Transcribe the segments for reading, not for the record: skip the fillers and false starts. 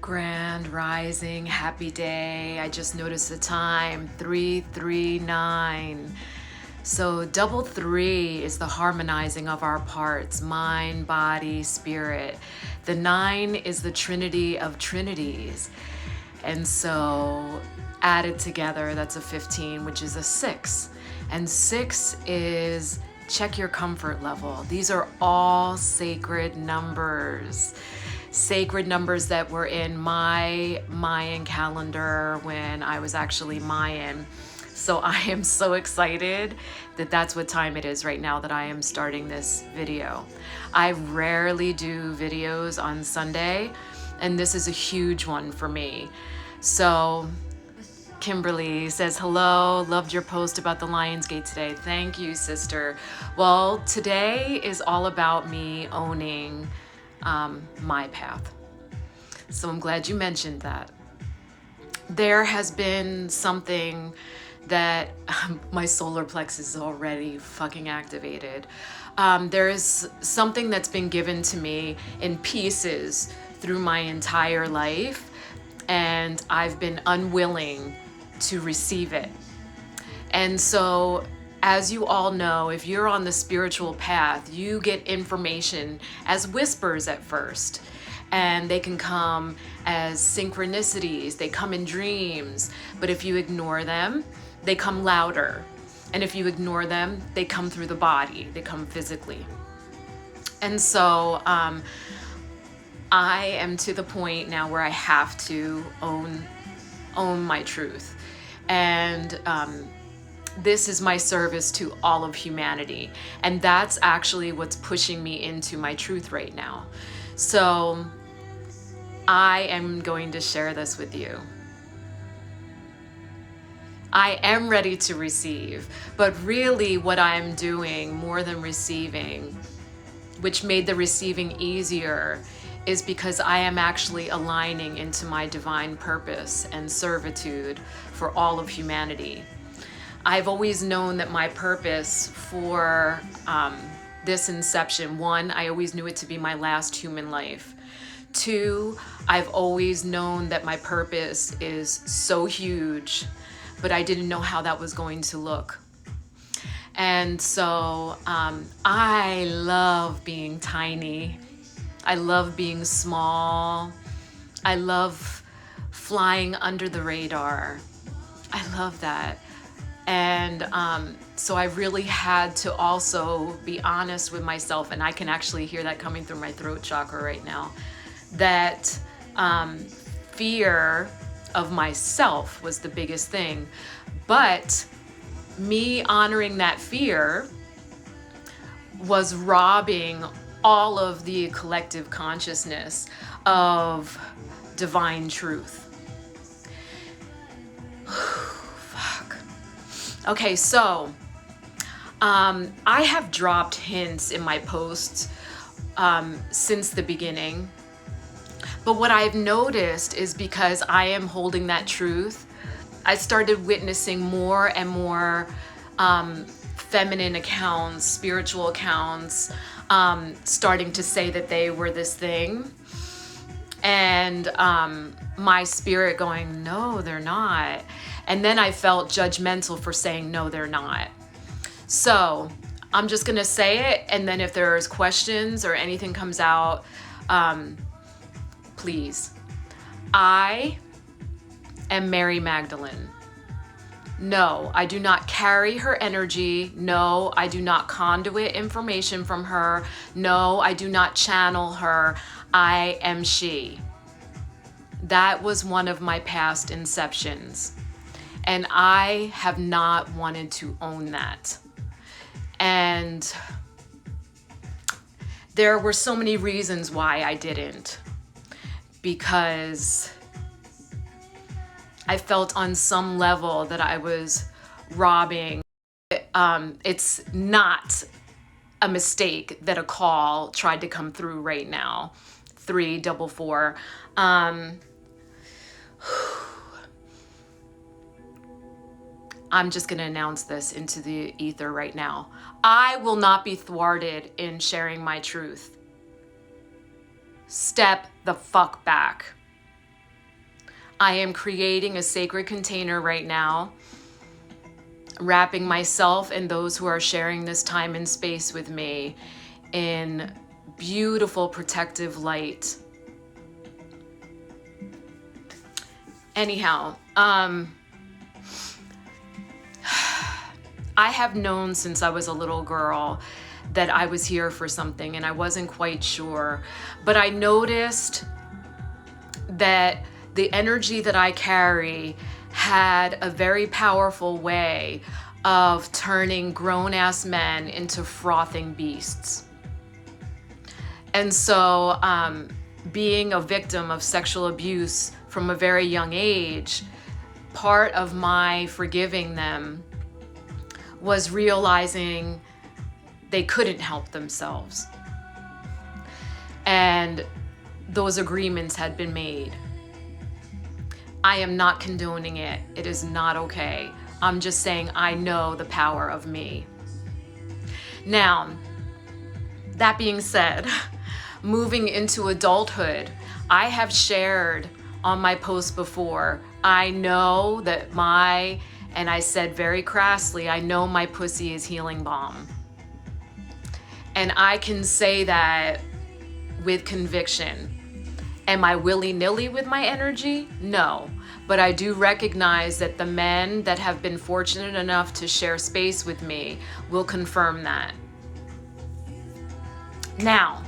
Grand Rising, happy day. I just noticed the time, 3:39. So double three is the harmonizing of our parts, mind, body, spirit. The 9 is the trinity of trinities. And so added together, that's a 15, which is a 6. And 6 is check your comfort level. These are all sacred numbers. Sacred numbers that were in my Mayan calendar when I was actually Mayan. So I am so excited that that's what time it is right now that I am starting this video. I rarely do videos on Sunday, and this is a huge one for me. So Kimberly says, hello, loved your post about the Lionsgate today. Thank you, sister. Well, today is all about me owning my path. So I'm glad you mentioned that. There has been something that my solar plexus is already fucking activated. There is something that's been given to me in pieces through my entire life, and I've been unwilling to receive it. And so, as you all know, if you're on the spiritual path, you get information as whispers at first. And they can come as synchronicities, they come in dreams. But if you ignore them, they come louder. And if you ignore them, they come through the body, they come physically. And so I am to the point now where I have to own my truth. And this is my service to all of humanity. And that's actually what's pushing me into my truth right now. So I am going to share this with you. I am ready to receive, but really what I'm doing more than receiving, which made the receiving easier, is because I am actually aligning into my divine purpose and servitude for all of humanity. I've always known that my purpose for this inception, 1, I always knew it to be my last human life. 2, I've always known that my purpose is so huge, but I didn't know how that was going to look. And so I love being tiny. I love being small. I love flying under the radar. I love that. And so I really had to also be honest with myself, and I can actually hear that coming through my throat chakra right now, that fear of myself was the biggest thing. But me honoring that fear was robbing all of the collective consciousness of divine truth. Fuck. Okay, so I have dropped hints in my posts since the beginning. But what I've noticed is because I am holding that truth, I started witnessing more and more feminine accounts, spiritual accounts, starting to say that they were this thing. And my spirit going, no, they're not. And then I felt judgmental for saying, no, they're not. So I'm just going to say it. And then if there's questions or anything comes out, please. I am Mary Magdalene. No, I do not carry her energy. No, I do not conduit information from her. No, I do not channel her. I am she. That was one of my past inceptions. And I have not wanted to own that. And there were so many reasons why I didn't. Because I felt on some level that I was robbing. It's not a mistake that a call tried to come through right now. 344. I'm just going to announce this into the ether right now. I will not be thwarted in sharing my truth. Step the fuck back. I am creating a sacred container right now, wrapping myself and those who are sharing this time and space with me in beautiful protective light. Anyhow, I have known since I was a little girl that I was here for something, and I wasn't quite sure. But I noticed that the energy that I carry had a very powerful way of turning grown-ass men into frothing beasts. And so, being a victim of sexual abuse from a very young age, part of my forgiving them was realizing they couldn't help themselves. And those agreements had been made. I am not condoning it. It is not okay. I'm just saying I know the power of me. Now, that being said, moving into adulthood, I have shared on my post before, I know that and I said very crassly, I know my pussy is healing balm. And I can say that with conviction. Am I willy-nilly with my energy? No. But I do recognize that the men that have been fortunate enough to share space with me will confirm that. Now,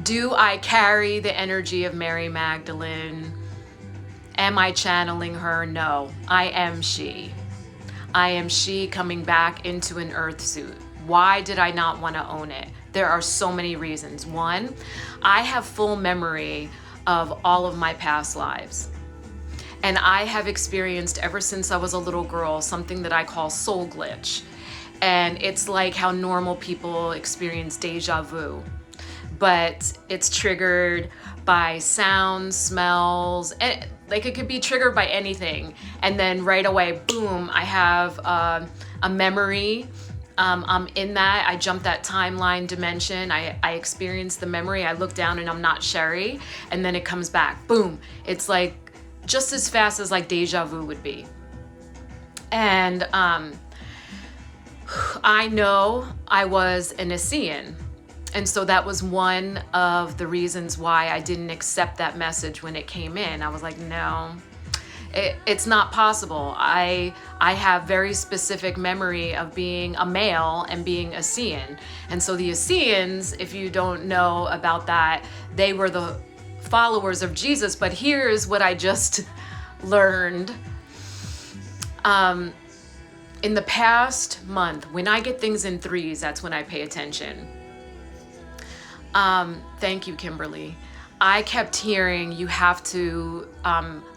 do I carry the energy of Mary Magdalene? Am I channeling her? No, I am she. I am she coming back into an earth suit. Why did I not want to own it? There are so many reasons. One, I have full memory of all of my past lives. And I have experienced ever since I was a little girl something that I call soul glitch. And it's like how normal people experience deja vu. But it's triggered by sounds, smells, and like it could be triggered by anything. And then right away, boom, I have a memory. I'm in that. I jump that timeline dimension. I experience the memory. I look down and I'm not Sherry. And then it comes back. Boom. It's like just as fast as like deja vu would be. And I know I was an Essene. And so that was one of the reasons why I didn't accept that message when it came in. I was like, no, it's not possible. I have very specific memory of being a male and being Essene. And so the Essenes, if you don't know about that, they were the followers of Jesus. But here's what I just learned. In the past month, when I get things in threes, that's when I pay attention. Thank you, Kimberly. I kept hearing you have to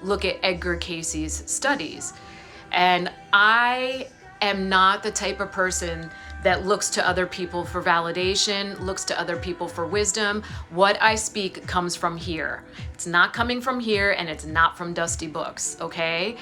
look at Edgar Cayce's studies. And I am not the type of person that looks to other people for validation, looks to other people for wisdom. What I speak comes from here. It's not coming from here, and it's not from dusty books, okay?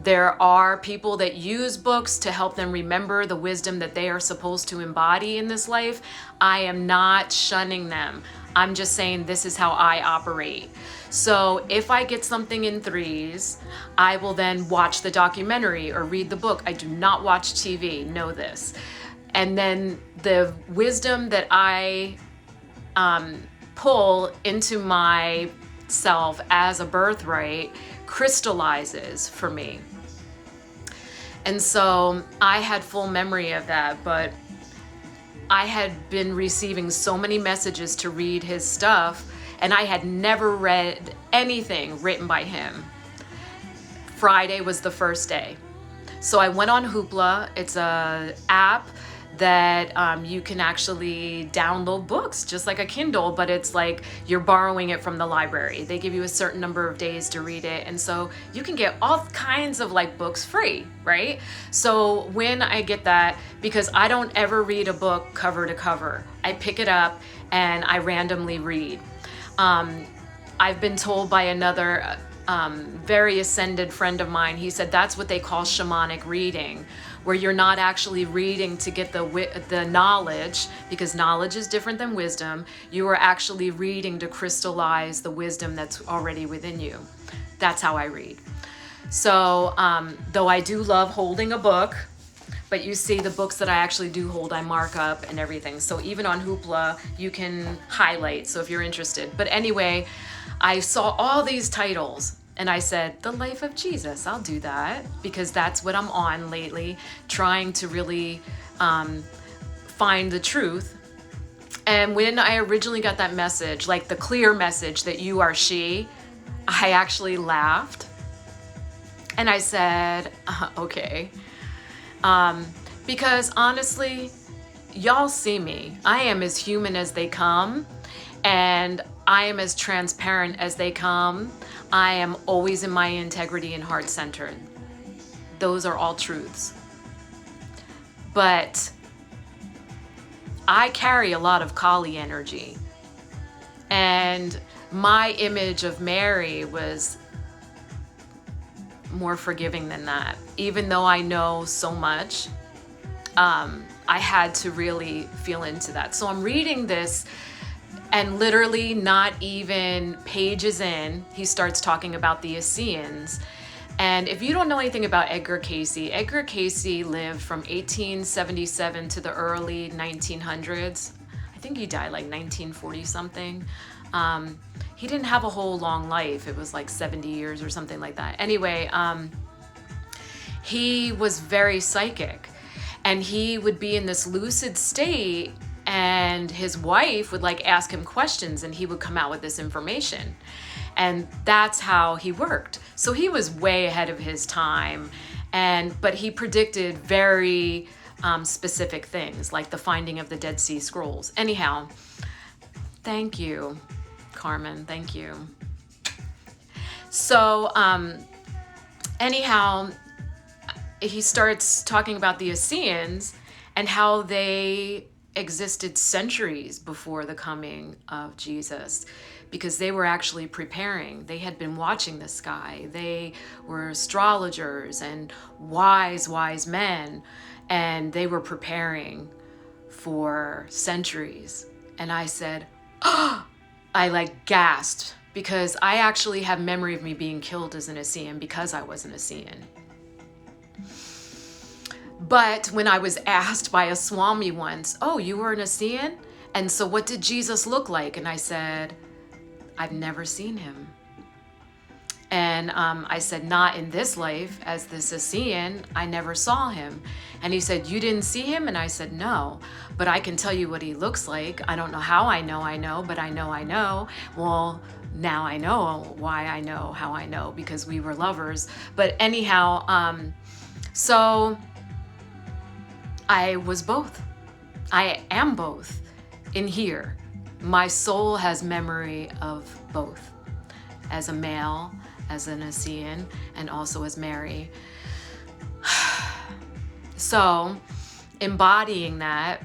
There are people that use books to help them remember the wisdom that they are supposed to embody in this life. I am not shunning them. I'm just saying this is how I operate. So if I get something in threes, I will then watch the documentary or read the book. I do not watch TV, know this. And then the wisdom that I pull into myself as a birthright crystallizes for me. And so I had full memory of that, but I had been receiving so many messages to read his stuff, and I had never read anything written by him. Friday was the first day. So I went on Hoopla. It's an app that you can actually download books just like a Kindle, but it's like you're borrowing it from the library. They give you a certain number of days to read it, and so you can get all kinds of like books free, right? So when I get that, because I don't ever read a book cover to cover, I pick it up and I randomly read. I've been told by another very ascended friend of mine, he said that's what they call shamanic reading, where you're not actually reading to get the knowledge, because knowledge is different than wisdom. You are actually reading to crystallize the wisdom that's already within you. That's how I read. So, though I do love holding a book, but you see the books that I actually do hold, I mark up and everything. So even on Hoopla, you can highlight, so if you're interested. But anyway, I saw all these titles and I said, The Life of Jesus, I'll do that, because that's what I'm on lately, trying to really find the truth. And when I originally got that message, like the clear message that you are she, I actually laughed. And I said, okay. Because honestly, y'all see me. I am as human as they come, and I am as transparent as they come. I am always in my integrity and heart centered. Those are all truths. But I carry a lot of Kali energy. And my image of Mary was more forgiving than that. Even though I know so much, I had to really feel into that. So I'm reading this, and literally not even pages in, he starts talking about the Essenes. And if you don't know anything about Edgar Cayce lived from 1877 to the early 1900s. I think he died like 1940 something. He didn't have a whole long life. It was like 70 years or something like that. Anyway, he was very psychic, and he would be in this lucid state, and his wife would like ask him questions, and he would come out with this information. And that's how he worked. So he was way ahead of his time, but he predicted very specific things, like the finding of the Dead Sea Scrolls. Anyhow, thank you, Carmen, thank you. So anyhow, he starts talking about the Essenes and how they existed centuries before the coming of Jesus, because they were actually preparing. They had been watching the sky. They were astrologers and wise men, and they were preparing for centuries. And I said, oh, I like gasped, because I actually have memory of me being killed as an Essene because I was an Essene. But when I was asked by a Swami once, oh, you were an Essene? And so what did Jesus look like? And I said, I've never seen him. And I said, not in this life as this Essene, I never saw him. And he said, you didn't see him? And I said, no, but I can tell you what he looks like. I don't know how I know, but I know. Well, now I know why I know how I know, because we were lovers. But anyhow, so I was both. I am both in here. My soul has memory of both, as a male, as an Essene, and also as Mary. So embodying that,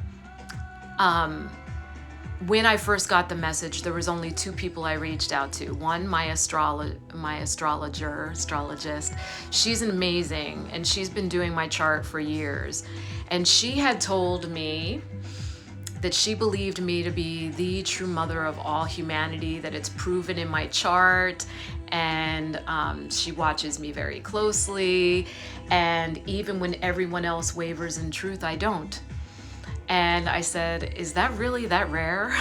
when I first got the message, there was only two people I reached out to. One, my astrologist. She's amazing, and she's been doing my chart for years. And she had told me that she believed me to be the true mother of all humanity, that it's proven in my chart, and she watches me very closely, and even when everyone else wavers in truth, I don't. And I said, is that really that rare?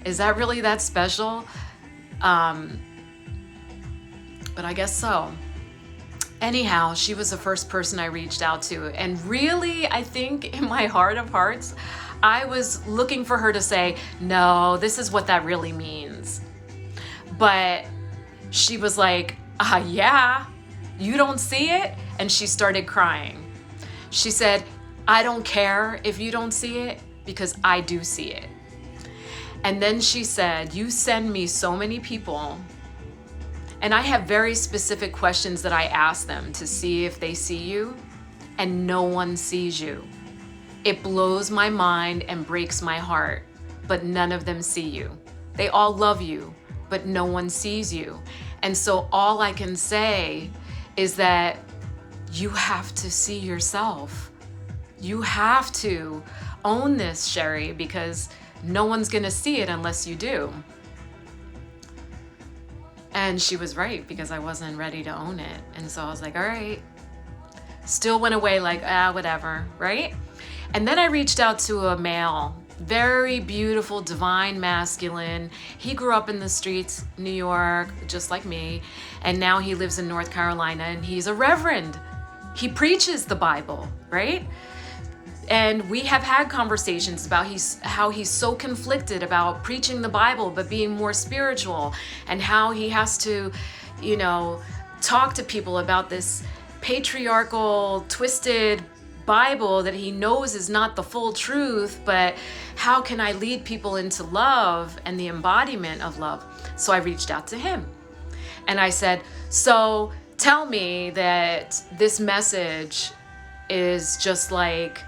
Is that really that special? But I guess so. Anyhow, she was the first person I reached out to, and really, I think in my heart of hearts, I was looking for her to say, no, this is what that really means. But she was like, yeah, you don't see it? And she started crying. She said, I don't care if you don't see it, because I do see it. And then she said, you send me so many people, and I have very specific questions that I ask them to see if they see you, and no one sees you. It blows my mind and breaks my heart, but none of them see you. They all love you, but no one sees you. And so all I can say is that you have to see yourself. You have to own this, Sherry, because no one's gonna see it unless you do. And she was right, because I wasn't ready to own it. And so I was like, all right. Still went away like, whatever, right? And then I reached out to a male, very beautiful, divine masculine. He grew up in the streets, New York, just like me. And now he lives in North Carolina, and he's a reverend. He preaches the Bible, right? And we have had conversations about how he's so conflicted about preaching the Bible, but being more spiritual, and how he has to, talk to people about this patriarchal, twisted Bible that he knows is not the full truth, but how can I lead people into love and the embodiment of love? So I reached out to him and I said, so tell me that this message is just like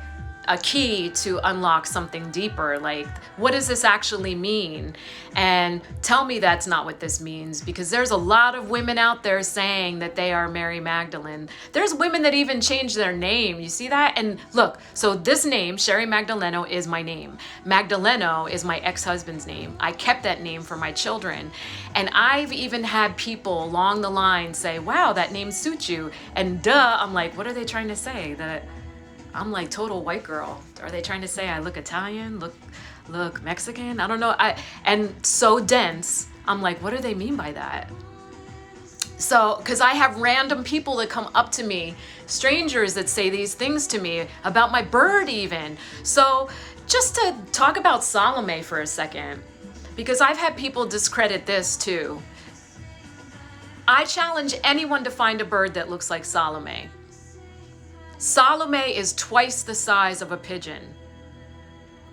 a key to unlock something deeper. Like, what does this actually mean? And tell me that's not what this means, because there's a lot of women out there saying that they are Mary Magdalene. There's women that even change their name. You see that? And look, so this name, Sherry Magdaleno, is my name. Magdaleno is my ex-husband's name. I kept that name for my children. And I've even had people along the line say, wow, that name suits you. And I'm like, what are they trying to say? That I'm like total white girl. Are they trying to say I look Italian, look Mexican? I don't know. And so dense. I'm like, what do they mean by that? So, because I have random people that come up to me, strangers that say these things to me about my bird even. So just to talk about Salome for a second, because I've had people discredit this too. I challenge anyone to find a bird that looks like Salome. Salome is twice the size of a pigeon.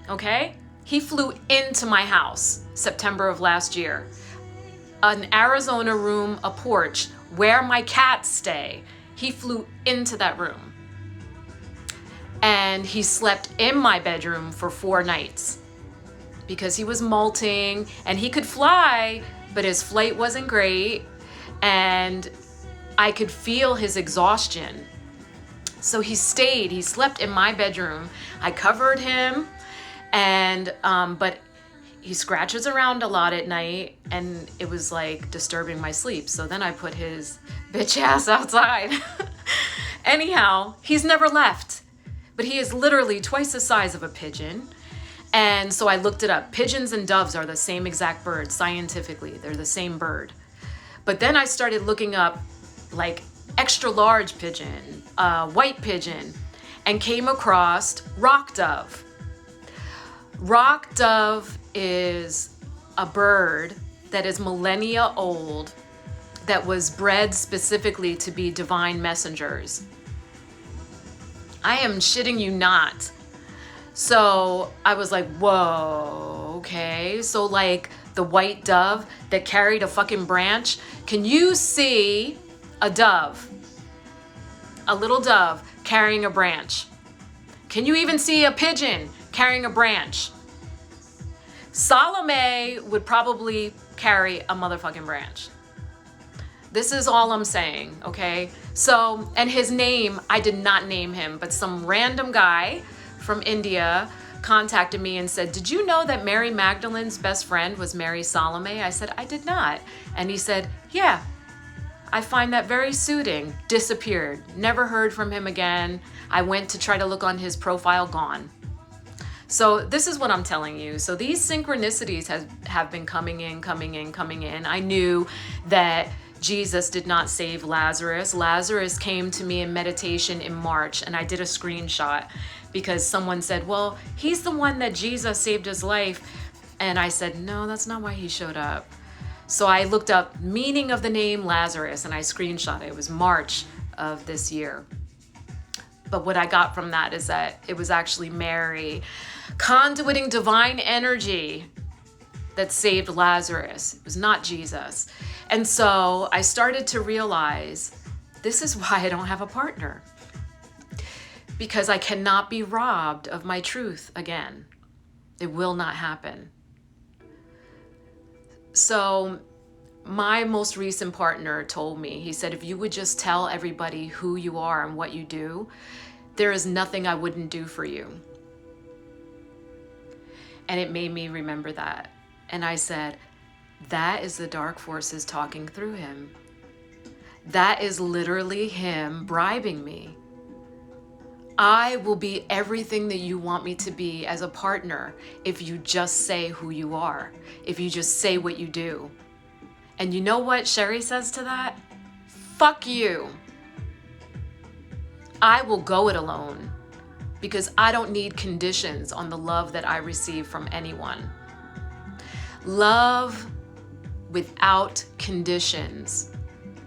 Okay? He flew into my house September of last year. An Arizona room, a porch, where my cats stay. He flew into that room. And he slept in my bedroom for 4 nights because he was molting and he could fly, but his flight wasn't great. And I could feel his exhaustion. So he slept in my bedroom. I covered him, and but he scratches around a lot at night, and it was like disturbing my sleep. So then I put his bitch ass outside. Anyhow, he's never left, but he is literally twice the size of a pigeon. And so I looked it up. Pigeons and doves are the same exact bird scientifically. They're the same bird. But then I started looking up like extra large pigeon, white pigeon, and came across rock dove. Rock dove is a bird that is millennia old, that was bred specifically to be divine messengers. I am shitting you not. So I was like, whoa, okay. So like the white dove that carried a fucking branch, can you see a dove, a little dove carrying a branch? Can you even see a pigeon carrying a branch? Salome would probably carry a motherfucking branch. This is all I'm saying, okay? So, and his name, I did not name him, but some random guy from India contacted me and said, did you know that Mary Magdalene's best friend was Mary Salome? I said, I did not. And he said, yeah, I find that very soothing. Disappeared. Never heard from him again. I went to try to look on his profile, gone. So this is what I'm telling you. So these synchronicities have been coming in. I knew that Jesus did not save Lazarus. Lazarus came to me in meditation in March, and I did a screenshot because someone said, well, he's the one that Jesus saved his life. And I said, no, that's not why he showed up. So I looked up meaning of the name Lazarus and I screenshot it. It was March of this year. But what I got from that is that it was actually Mary conduiting divine energy that saved Lazarus. It was not Jesus. And so I started to realize this is why I don't have a partner, because I cannot be robbed of my truth again. It will not happen. So my most recent partner told me, he said, if you would just tell everybody who you are and what you do, there is nothing I wouldn't do for you. And it made me remember that. And I said, That is the dark forces talking through him. That is literally him bribing me. I will be everything that you want me to be as a partner if you just say who you are, if you just say what you do. And you know what Sherry says to that? Fuck you. I will go it alone because I don't need conditions on the love that I receive from anyone. Love without conditions.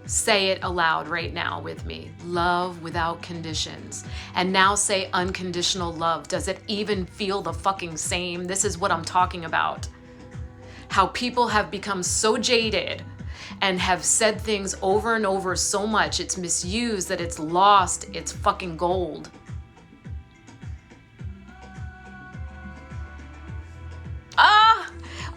Say it aloud right now with me. Love without conditions. And now say unconditional love. Does it even feel the fucking same? This is what I'm talking about. How people have become so jaded and have said things over and over so much, it's misused, that it's lost its fucking gold.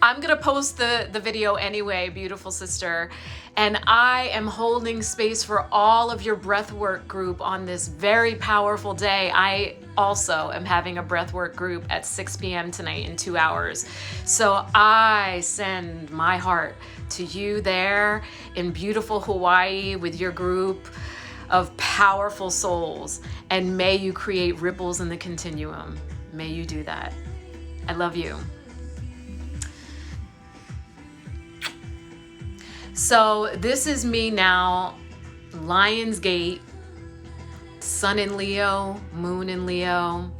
I'm gonna post the video anyway, beautiful sister. And I am holding space for all of your breathwork group on this very powerful day. I also am having a breathwork group at 6 p.m. tonight in 2 hours. So I send my heart to you there in beautiful Hawaii with your group of powerful souls. And may you create ripples in the continuum. May you do that. I love you. So this is me now, Lionsgate, Sun in Leo, Moon in Leo,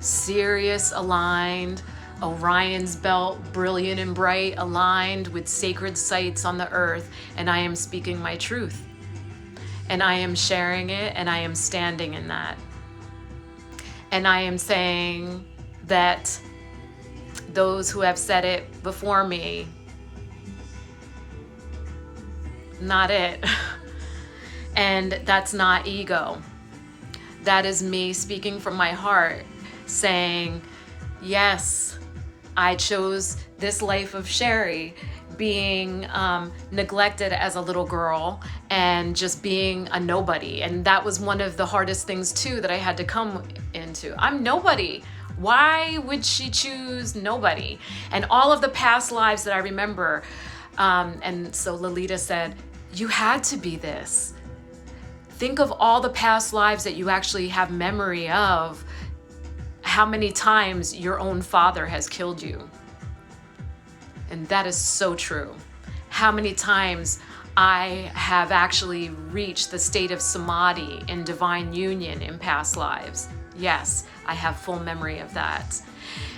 Sirius aligned, Orion's belt, brilliant and bright, aligned with sacred sites on the earth, and I am speaking my truth. And I am sharing it, and I am standing in that. And I am saying that those who have said it before me, not it. And that's not ego. That is me speaking from my heart, saying, yes, I chose this life of Sherry, being neglected as a little girl and just being a nobody. And that was one of the hardest things too that I had to come into. I'm nobody. Why would she choose nobody? And all of the past lives that I remember, and so Lolita said, you had to be this. Think of all the past lives that you actually have memory of, how many times your own father has killed you. And that is so true. How many times I have actually reached the state of samadhi in divine union in past lives. Yes, I have full memory of that.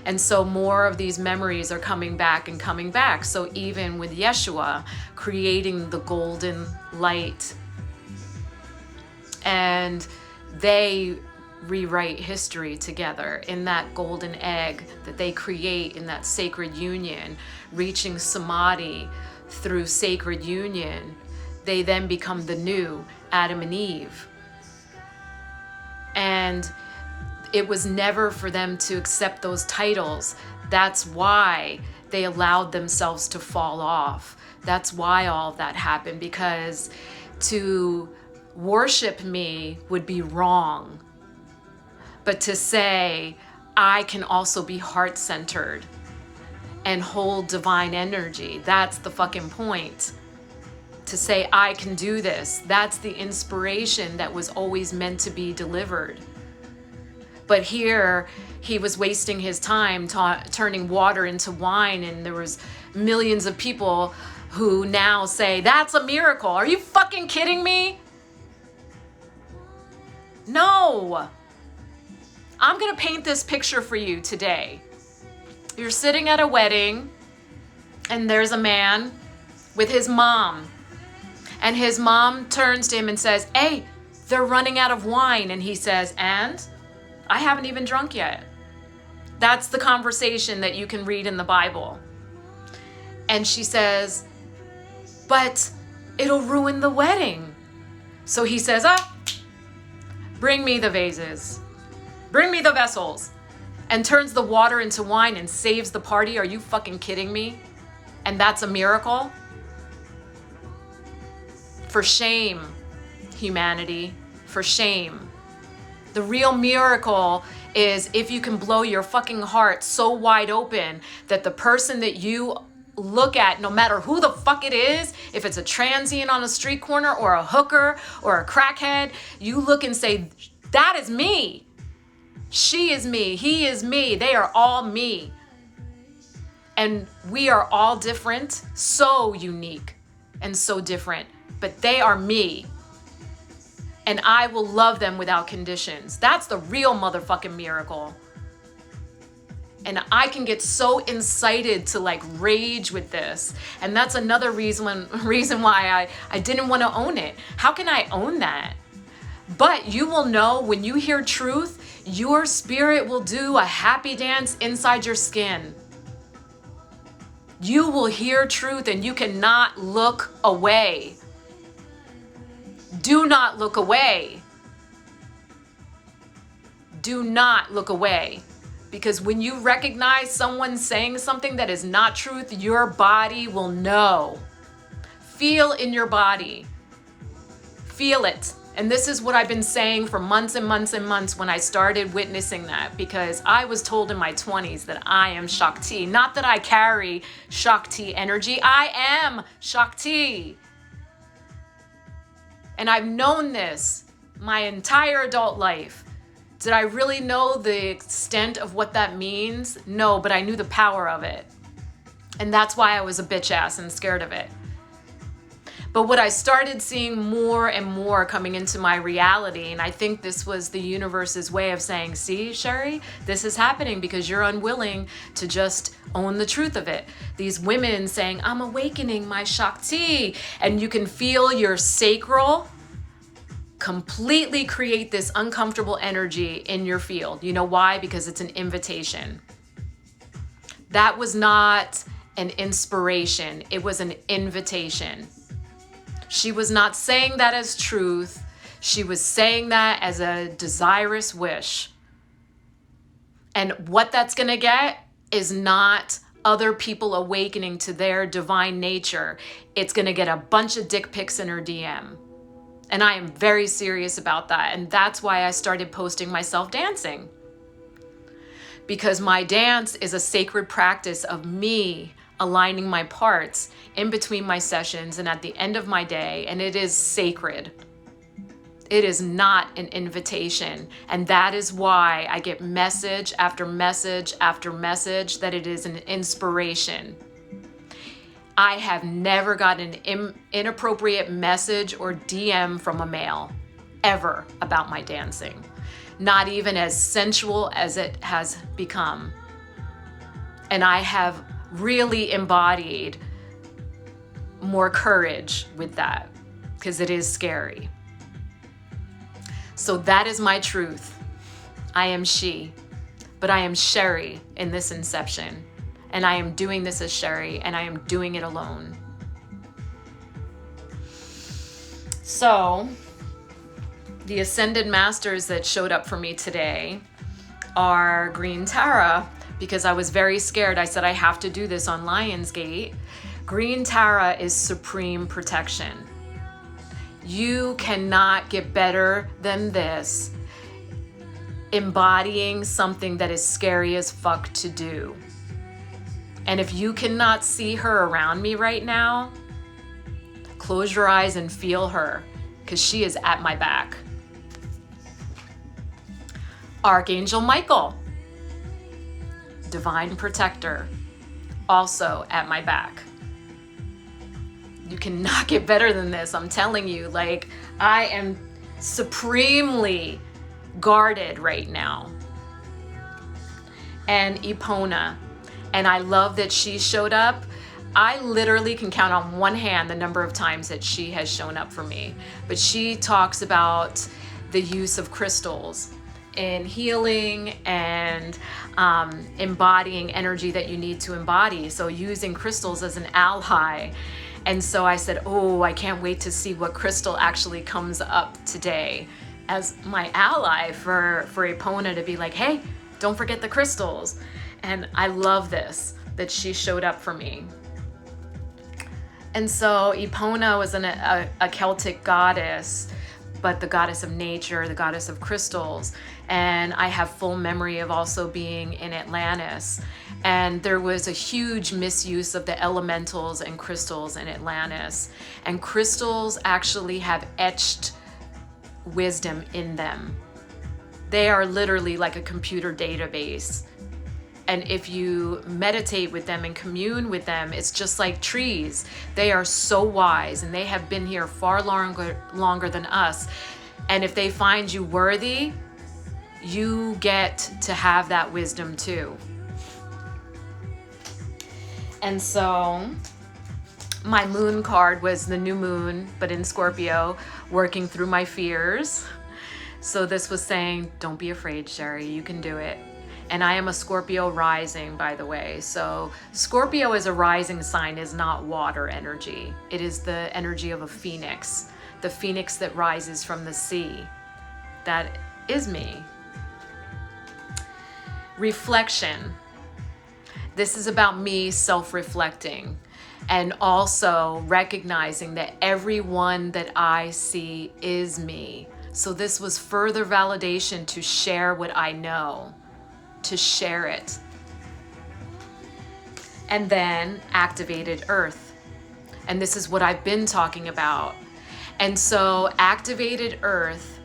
And so more of these memories are coming back and coming back. So even with Yeshua creating the golden light, and they rewrite history together in that golden egg that they create in that sacred union, reaching samadhi through sacred union, they then become the new Adam and Eve. And it was never for them to accept those titles. That's why they allowed themselves to fall off. That's why all of that happened, because to worship me would be wrong. But to say, I can also be heart-centered and hold divine energy, that's the fucking point. To say, I can do this, that's the inspiration that was always meant to be delivered. But here, he was wasting his time turning water into wine, and there was millions of people who now say, that's a miracle. Are you fucking kidding me? No. I'm gonna paint this picture for you today. You're sitting at a wedding, and there's a man with his mom. And his mom turns to him and says, hey, they're running out of wine. And he says, and? I haven't even drunk yet. That's the conversation that you can read in the Bible. And she says, but it'll ruin the wedding. So he says, bring me the vases. Bring me the vessels. And turns the water into wine and saves the party. Are you fucking kidding me? And that's a miracle? For shame, humanity. For shame. The real miracle is if you can blow your fucking heart so wide open that the person that you look at, no matter who the fuck it is, if it's a transient on a street corner or a hooker or a crackhead, you look and say, that is me. She is me. He is me. They are all me. And we are all different, so unique and so different, but they are me. And I will love them without conditions. That's the real motherfucking miracle. And I can get so incited to like rage with this. And that's another reason why I didn't want to own it. How can I own that? But you will know when you hear truth, your spirit will do a happy dance inside your skin. You will hear truth and you cannot look away. Do not look away. Do not look away. Because when you recognize someone saying something that is not truth, your body will know. Feel in your body. Feel it. And this is what I've been saying for months and months and months when I started witnessing that, because I was told in my 20s that I am Shakti. Not that I carry Shakti energy. I am Shakti. And I've known this my entire adult life. Did I really know the extent of what that means? No, but I knew the power of it. And that's why I was a bitch ass and scared of it. But what I started seeing more and more coming into my reality, and I think this was the universe's way of saying, see, Sherry, this is happening because you're unwilling to just own the truth of it. These women saying, I'm awakening my Shakti, and you can feel your sacral completely create this uncomfortable energy in your field. You know why? Because it's an invitation. That was not an inspiration. It was an invitation. She was not saying that as truth. She was saying that as a desirous wish. And what that's going to get is not other people awakening to their divine nature. It's going to get a bunch of dick pics in her DM. And I am very serious about that. And that's why I started posting myself dancing. Because my dance is a sacred practice of me aligning my parts in between my sessions and at the end of my day. And it is sacred. It is not an invitation. And that is why I get message after message after message that it is an inspiration. I have never gotten an inappropriate message or DM from a male ever about my dancing. Not even as sensual as it has become. And I have really embodied more courage with that because it is scary. So that is my truth. I am she, but I am Sherry in this inception. And I am doing this as Sherry, and I am doing it alone. So, the Ascended Masters that showed up for me today are Green Tara, because I was very scared. I said, I have to do this on Lionsgate. Green Tara is supreme protection. You cannot get better than this, embodying something that is scary as fuck to do. And if you cannot see her around me right now, close your eyes and feel her, because she is at my back. Archangel Michael, divine protector, also at my back. You cannot get better than this, I'm telling you. Like, I am supremely guarded right now. And Epona. And I love that she showed up. I literally can count on one hand the number of times that she has shown up for me. But she talks about the use of crystals in healing and embodying energy that you need to embody. So using crystals as an ally. And so I said, oh, I can't wait to see what crystal actually comes up today as my ally for Epona to be like, hey, don't forget the crystals. And I love this, that she showed up for me. And so Epona was a Celtic goddess, but the goddess of nature, the goddess of crystals. And I have full memory of also being in Atlantis. And there was a huge misuse of the elementals and crystals in Atlantis. And crystals actually have etched wisdom in them. They are literally like a computer database. And if you meditate with them and commune with them, it's just like trees. They are so wise, and they have been here far longer than us. And if they find you worthy, you get to have that wisdom too. And so my moon card was the new moon, but in Scorpio, working through my fears. So this was saying, don't be afraid, Sherry, you can do it. And I am a Scorpio rising, by the way. So Scorpio as a rising sign is not water energy. It is the energy of a phoenix, the phoenix that rises from the sea. That is me. Reflection. This is about me self-reflecting and also recognizing that everyone that I see is me. So this was further validation to share what I know, to share it. And then activated earth. And this is what I've been talking about. And so activated earth,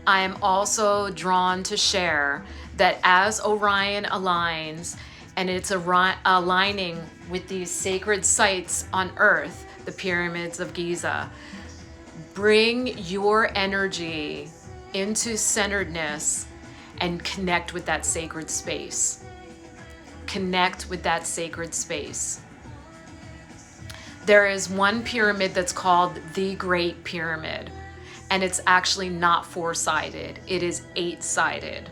I am also drawn to share that as Orion aligns, and it's aligning with these sacred sites on earth, the pyramids of Giza, bring your energy into centeredness and connect with that sacred space. Connect with that sacred space. There is one pyramid that's called the Great Pyramid, and it's actually not 4-sided. It is 8-sided.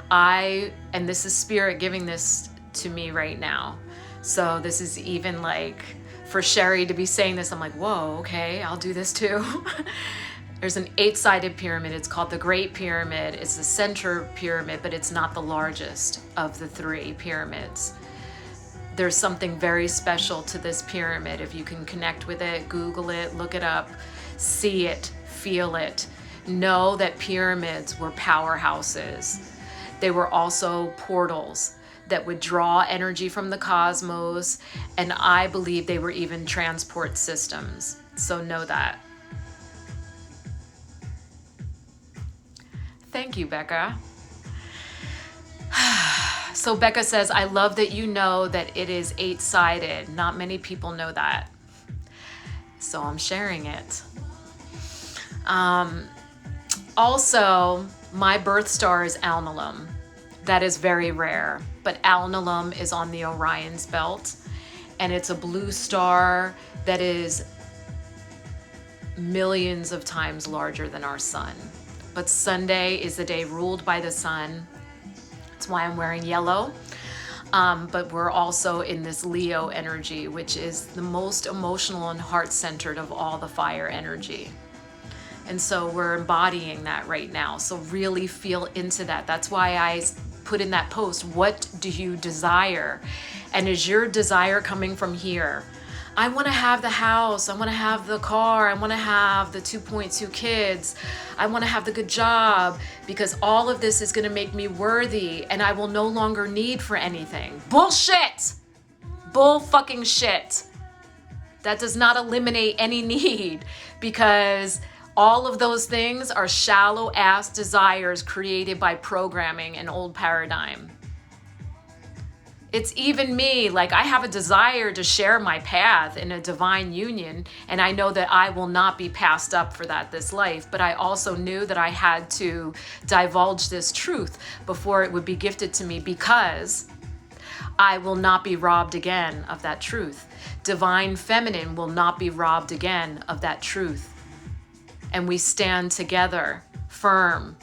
And this is Spirit giving this to me right now. So this is even like, for Sherry to be saying this, I'm like, whoa, okay, I'll do this too. There's an 8-sided pyramid. It's called the Great Pyramid. It's the center pyramid, but it's not the largest of the 3 pyramids. There's something very special to this pyramid. If you can connect with it, Google it, look it up, see it, feel it. Know that pyramids were powerhouses. They were also portals that would draw energy from the cosmos, and I believe they were even transport systems. So know that. Thank you, Becca. So Becca says, I love that you know that it is 8-sided. Not many people know that. So I'm sharing it. Also, my birth star is Alnilam. That is very rare, but Alnilam is on the Orion's belt, and it's a blue star that is millions of times larger than our sun. But Sunday is the day ruled by the sun. That's why I'm wearing yellow. But we're also in this Leo energy, which is the most emotional and heart-centered of all the fire energy. And so we're embodying that right now. So really feel into that. That's why I put in that post, what do you desire? And is your desire coming from here? I want to have the house. I want to have the car. I want to have the 2.2 kids. I want to have the good job, because all of this is going to make me worthy and I will no longer need for anything. Bullshit. Bull fucking shit. That does not eliminate any need, because all of those things are shallow ass desires created by programming and old paradigm. It's even me, like I have a desire to share my path in a divine union, and I know that I will not be passed up for that this life, but I also knew that I had to divulge this truth before it would be gifted to me, because I will not be robbed again of that truth. Divine feminine will not be robbed again of that truth. And we stand together, firm.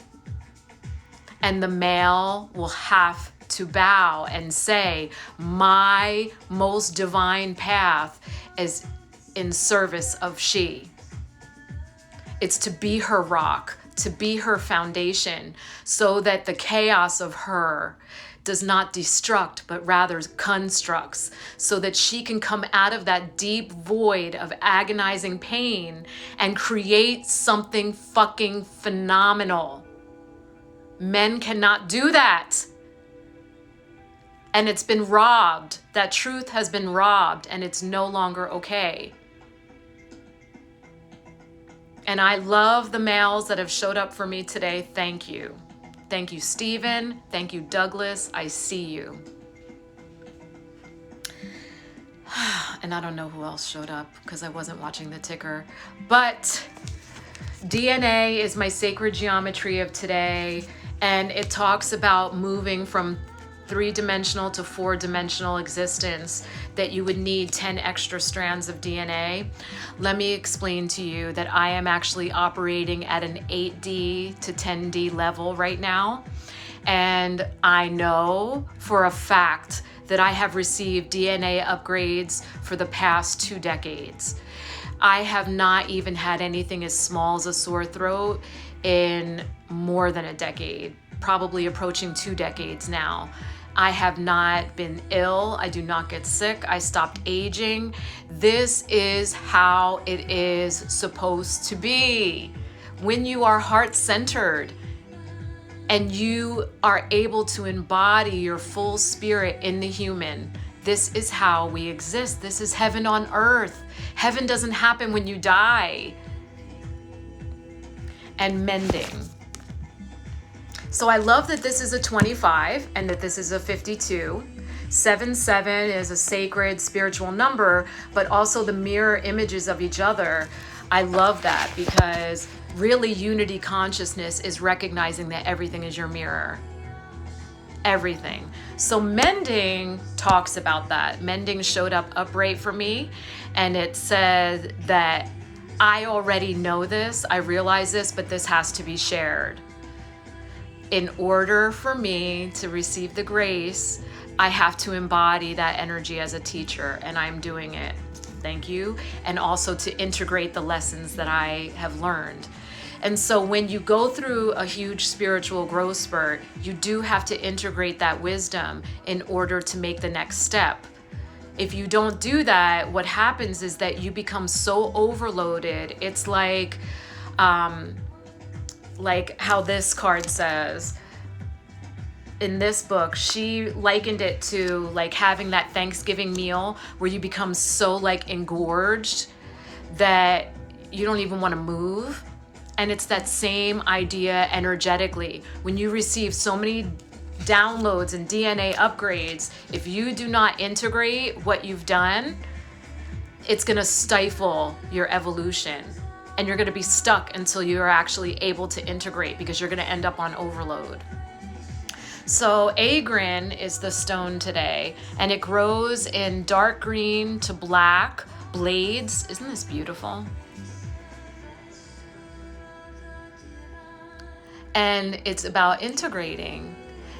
And the male will have to bow and say, my most divine path is in service of she. It's to be her rock, to be her foundation, so that the chaos of her does not destruct, but rather constructs, so that she can come out of that deep void of agonizing pain and create something fucking phenomenal. Men cannot do that. And it's been robbed. That truth has been robbed, and it's no longer okay. And I love the males that have showed up for me today. Thank you. Thank you, Stephen. Thank you, Douglas. I see you. And I don't know who else showed up because I wasn't watching the ticker. But DNA is my sacred geometry of today. And it talks about moving from 3-dimensional to 4-dimensional existence, that you would need 10 extra strands of DNA. Let me explain to you that I am actually operating at an 8D to 10D level right now. And I know for a fact that I have received DNA upgrades for the past 2 decades. I have not even had anything as small as a sore throat in more than a decade, probably approaching 2 decades now. I have not been ill. I do not get sick. I stopped aging. This is how it is supposed to be. When you are heart-centered and you are able to embody your full spirit in the human, this is how we exist. This is heaven on earth. Heaven doesn't happen when you die. And mending. So I love that this is a 25 and that this is a 52. 7-7 is a sacred spiritual number, but also the mirror images of each other. I love that because really unity consciousness is recognizing that everything is your mirror. Everything. So mending talks about that. Mending showed up upright for me, and it said that I already know this, I realize this, but this has to be shared. In order for me to receive the grace, I have to embody that energy as a teacher, and I'm doing it. Thank you. And also to integrate the lessons that I have learned. And so when you go through a huge spiritual growth spurt, you do have to integrate that wisdom in order to make the next step. If you don't do that, what happens is that you become so overloaded. It's like how this card says in this book, she likened it to like having that Thanksgiving meal where you become so like engorged that you don't even want to move. And it's that same idea energetically. When you receive so many downloads and DNA upgrades, if you do not integrate what you've done, it's going to stifle your evolution. And you're going to be stuck until you're actually able to integrate, because you're going to end up on overload. So Agrin is the stone today, and it grows in dark green to black blades. Isn't this beautiful? And it's about integrating.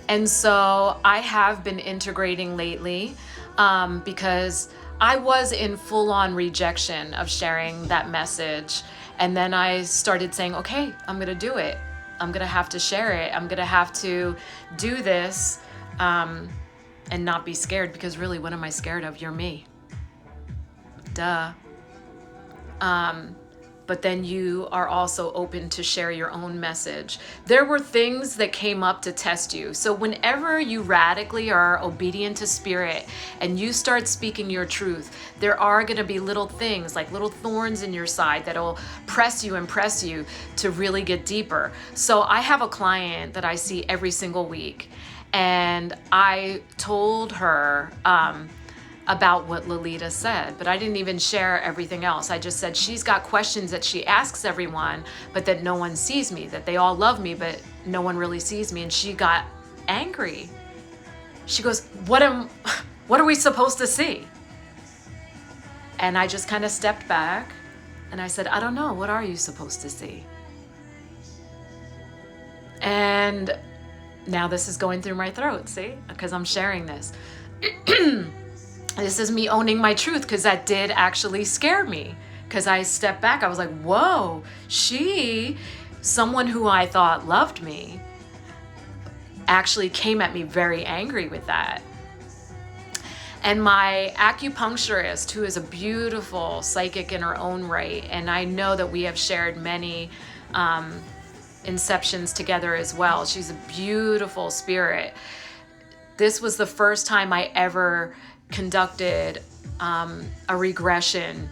And so I have been integrating lately because I was in full-on rejection of sharing that message. And then I started saying, okay, I'm going to do it. I'm going to have to share it. I'm going to have to do this and not be scared, because really, what am I scared of? You're me. Duh. But then you are also open to share your own message. There were things that came up to test you. So whenever you radically are obedient to spirit and you start speaking your truth, there are going to be little things like little thorns in your side that'll press you and press you to really get deeper. So I have a client that I see every single week, and I told her about what Lolita said, but I didn't even share everything else. I just said she's got questions that she asks everyone, but that no one sees me, that they all love me, but no one really sees me. And she got angry. She goes, what are we supposed to see? And I just kind of stepped back and I said, I don't know. What are you supposed to see? And now this is going through my throat, see? Because I'm sharing this. This is me owning my truth, because that did actually scare me. Because I stepped back, I was like, whoa, someone who I thought loved me, actually came at me very angry with that. And my acupuncturist, who is a beautiful psychic in her own right, and I know that we have shared many inceptions together as well. She's a beautiful spirit. This was the first time I ever conducted a regression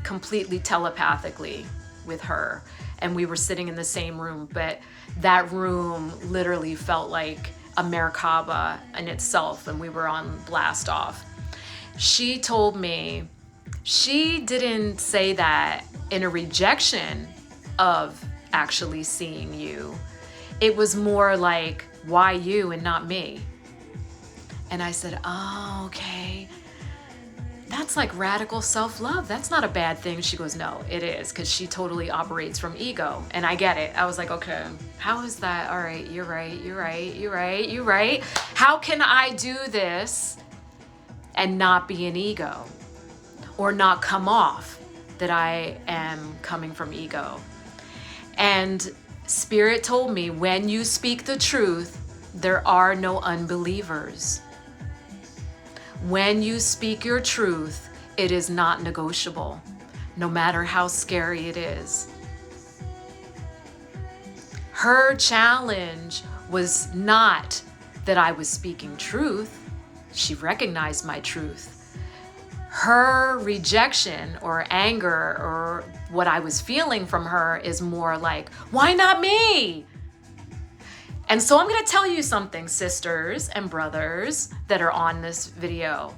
completely telepathically with her. And we were sitting in the same room, but that room literally felt like a Merkaba in itself, and we were on blast off. She told me, she didn't say that in a rejection of actually seeing you. It was more like, why you and not me? And I said, oh, okay. That's like radical self-love. That's not a bad thing. She goes, no, it is, because she totally operates from ego. And I get it. I was like, okay, how is that? All right, you're right, you're right, you're right, you're right. How can I do this and not be an ego, or not come off that I am coming from ego? And Spirit told me, when you speak the truth, there are no unbelievers. When you speak your truth, it is not negotiable, no matter how scary it is. Her challenge was not that I was speaking truth. She recognized my truth. Her rejection or anger or what I was feeling from her is more like, why not me? And so I'm going to tell you something, sisters and brothers that are on this video.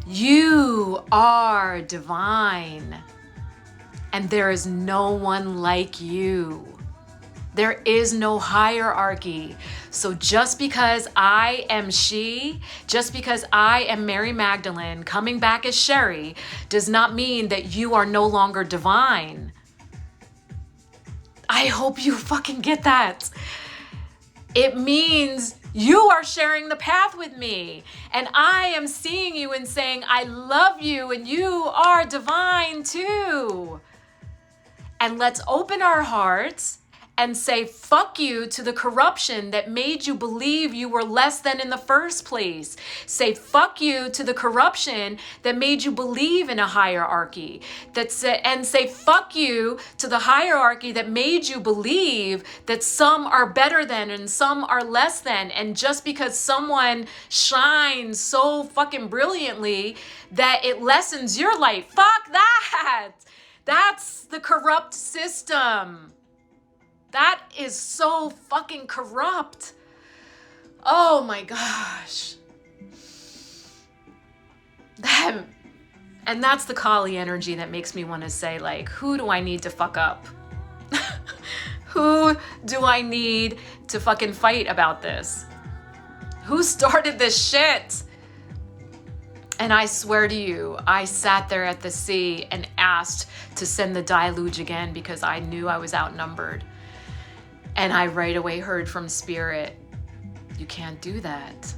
You are divine, and there is no one like you. There is no hierarchy. So just because I am she, just because I am Mary Magdalene coming back as Sherry, does not mean that you are no longer divine. I hope you fucking get that. It means you are sharing the path with me, and I am seeing you and saying, I love you, and you are divine too. And let's open our hearts and say fuck you to the corruption that made you believe you were less than in the first place. Say fuck you to the corruption that made you believe in a hierarchy. And say fuck you to the hierarchy that made you believe that some are better than and some are less than. And just because someone shines so fucking brilliantly that it lessens your light. Fuck that! That's the corrupt system. That is so fucking corrupt. Oh my gosh. And that's the Kali energy that makes me want to say, like, who do I need to fuck up? Who do I need to fucking fight about this? Who started this shit? And I swear to you, I sat there at the sea and asked to send the deluge again because I knew I was outnumbered. And I right away heard from Spirit, you can't do that.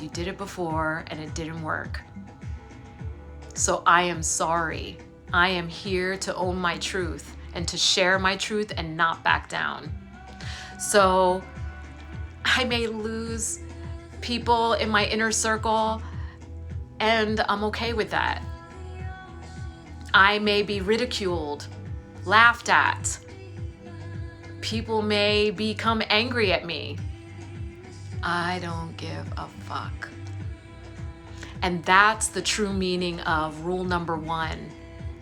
You did it before and it didn't work. So I am sorry. I am here to own my truth and to share my truth and not back down. So I may lose people in my inner circle, and I'm okay with that. I may be ridiculed, laughed at. People may become angry at me. I don't give a fuck. And that's the true meaning of rule number 1.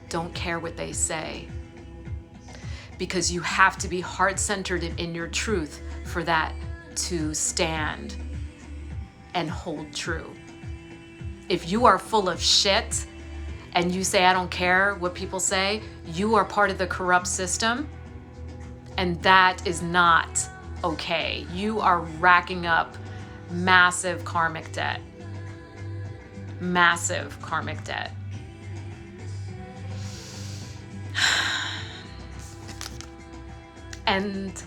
Don't care what they say. Because you have to be heart-centered in your truth for that to stand and hold true. If you are full of shit and you say, I don't care what people say, you are part of the corrupt system. And that is not okay. You are racking up massive karmic debt. Massive karmic debt. And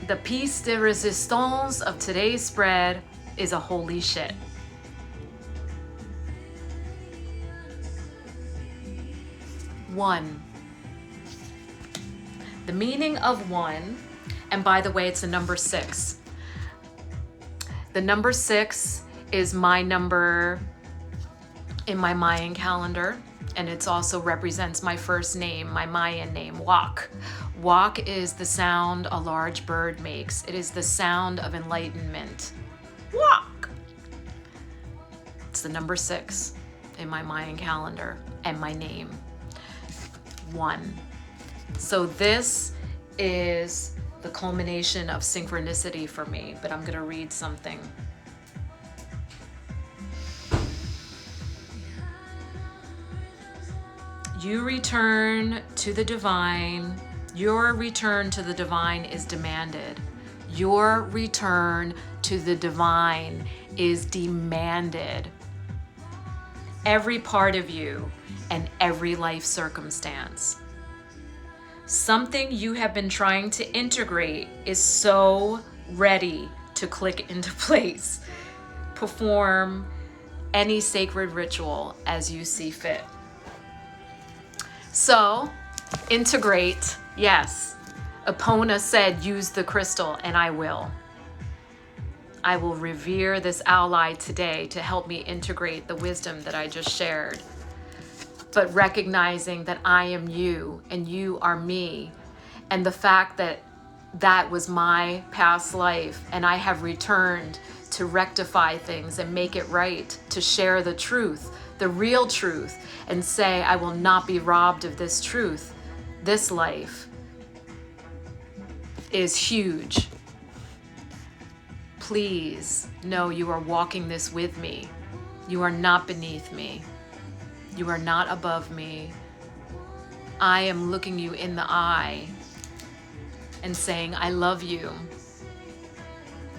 the piece de resistance of today's spread is a holy shit. One. The meaning of 1, and by the way, it's the number 6. The number 6 is my number in my Mayan calendar, and it also represents my first name, my Mayan name, Wak. Walk is the sound a large bird makes. It is the sound of enlightenment. Walk. It's the number 6 in my Mayan calendar and my name. 1. So this is the culmination of synchronicity for me, but I'm going to read something. You return to the divine. Your return to the divine is demanded. Your return to the divine is demanded. Every part of you and every life circumstance. Something you have been trying to integrate is so ready to click into place. Perform any sacred ritual as you see fit. So, integrate, yes. Epona said, use the crystal, and I will. I will revere this ally today to help me integrate the wisdom that I just shared. But recognizing that I am you and you are me, and the fact that that was my past life and I have returned to rectify things and make it right, to share the truth, the real truth, and say I will not be robbed of this truth. This life is huge. Please know you are walking this with me. You are not beneath me. You are not above me. I am looking you in the eye and saying, I love you.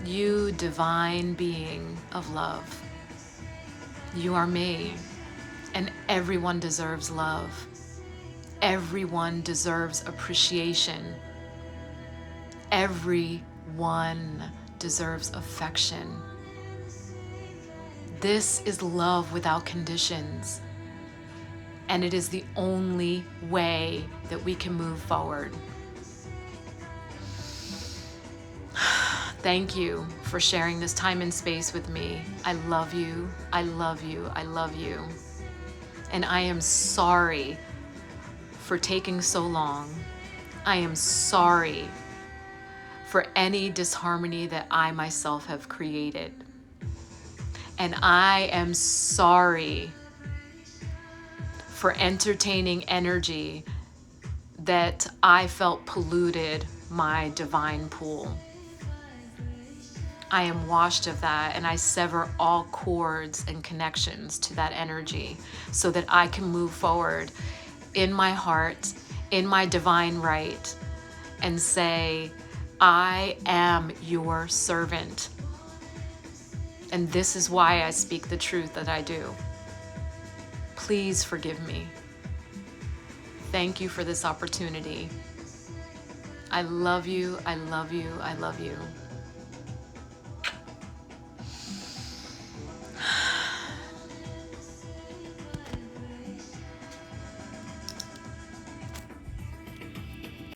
You divine being of love. You are me, and everyone deserves love. Everyone deserves appreciation. Everyone deserves affection. This is love without conditions. And it is the only way that we can move forward. Thank you for sharing this time and space with me. I love you. I love you. I love you. And I am sorry for taking so long. I am sorry for any disharmony that I myself have created. And I am sorry for entertaining energy that I felt polluted my divine pool. I am washed of that, and I sever all cords and connections to that energy so that I can move forward in my heart, in my divine right, and say, I am your servant. And this is why I speak the truth that I do. Please forgive me. Thank you for this opportunity. I love you. I love you. I love you.